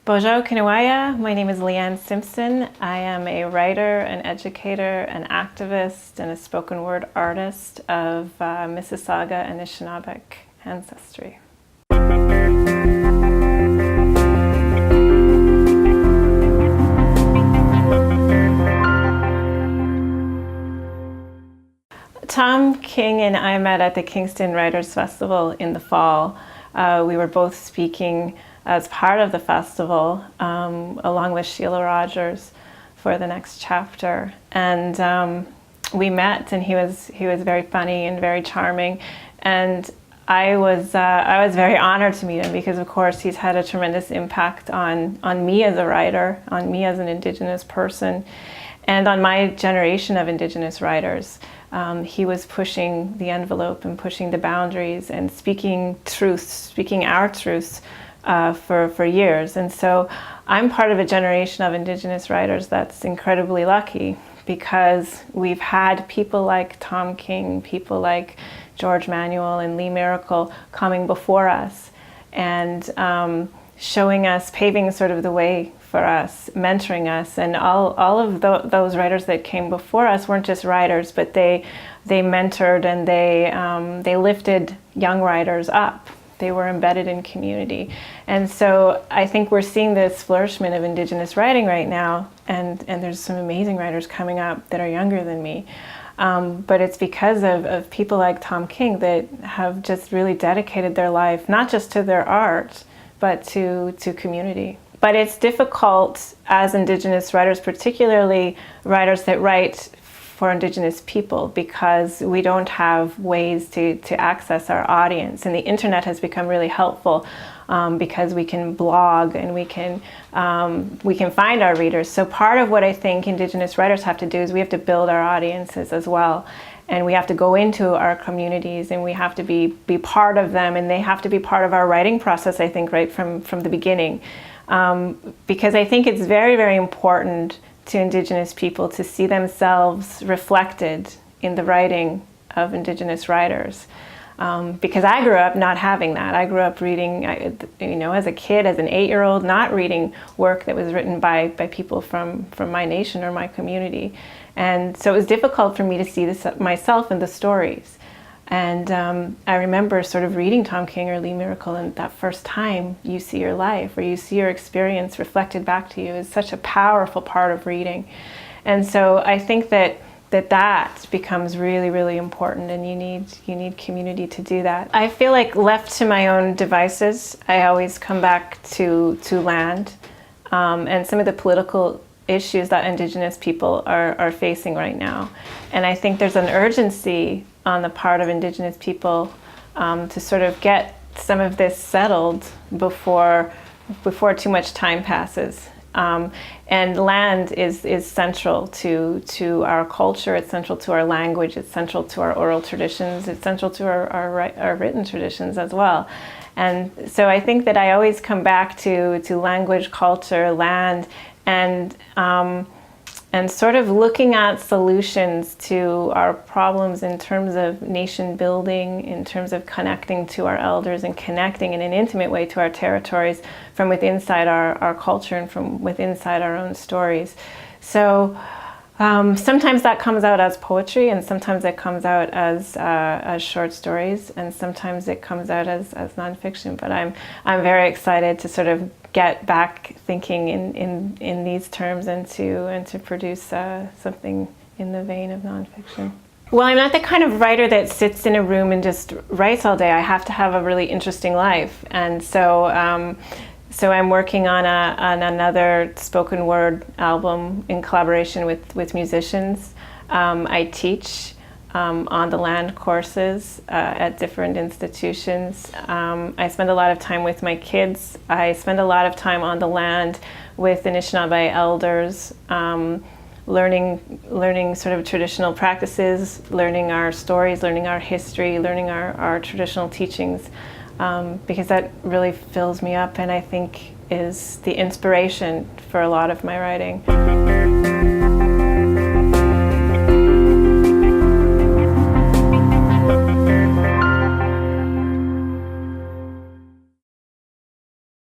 Bonjour Kinawaya, my name is Leanne Simpson. I am a writer, an educator, an activist, and a spoken word artist of Mississauga and Nishnaabeg ancestry. Tom King and I met at the Kingston Writers Festival in the fall. We were both speaking as part of the festival, along with Sheila Rogers for the next chapter. And we met, and he was very funny and very charming. And I was very honored to meet him because, of course, he's had a tremendous impact on me as a writer, on me as an Indigenous person, and on my generation of Indigenous writers. He was pushing the envelope and pushing the boundaries and speaking truths, speaking our truths for years. And so I'm part of a generation of Indigenous writers that's incredibly lucky because we've had people like Tom King, people like George Manuel and Lee Miracle coming before us and showing us, paving sort of the way for us, mentoring us. And all of those writers that came before us weren't just writers, but they mentored and they lifted young writers up. They were embedded in community. And so I think we're seeing this flourishment of Indigenous writing right now, and there's some amazing writers coming up that are younger than me. But it's because of people like Tom King that have just really dedicated their life, not just to their art, but to community. But it's difficult as Indigenous writers, particularly writers that write for Indigenous people, because we don't have ways to access our audience. And the internet has become really helpful because we can blog and we can find our readers. So part of what I think Indigenous writers have to do is we have to build our audiences as well. And we have to go into our communities and we have to be part of them, and they have to be part of our writing process, I think, right from the beginning. Because I think it's very, very important to Indigenous people to see themselves reflected in the writing of Indigenous writers. Because I grew up not having that. I grew up reading, as a kid, as an 8-year-old, not reading work that was written by people from my nation or my community. And so it was difficult for me to see this myself in the stories. And I remember sort of reading Tom King or Lee Miracle, and that first time you see your life or you see your experience reflected back to you is such a powerful part of reading. And so I think that becomes really, really important, and you need community to do that. I feel like left to my own devices, I always come back to land and some of the political issues that Indigenous people are facing right now. And I think there's an urgency on the part of Indigenous people to sort of get some of this settled before too much time passes. And land is central to our culture, it's central to our language, it's central to our oral traditions, it's central to our written traditions as well. And so I think that I always come back to language, culture, land, and sort of looking at solutions to our problems in terms of nation building, in terms of connecting to our elders and connecting in an intimate way to our territories from within inside our culture and from within inside our own stories. So sometimes that comes out as poetry, and sometimes it comes out as short stories, and sometimes it comes out as nonfiction. But I'm very excited to sort of get back thinking in these terms and to produce something in the vein of nonfiction. Well, I'm not the kind of writer that sits in a room and just writes all day. I have to have a really interesting life, and so I'm working on another spoken word album in collaboration with musicians. I teach on the land courses at different institutions. I spend a lot of time with my kids. I spend a lot of time on the land with the Anishinaabe elders, learning sort of traditional practices, learning our stories, learning our history, learning our traditional teachings, because that really fills me up and I think is the inspiration for a lot of my writing.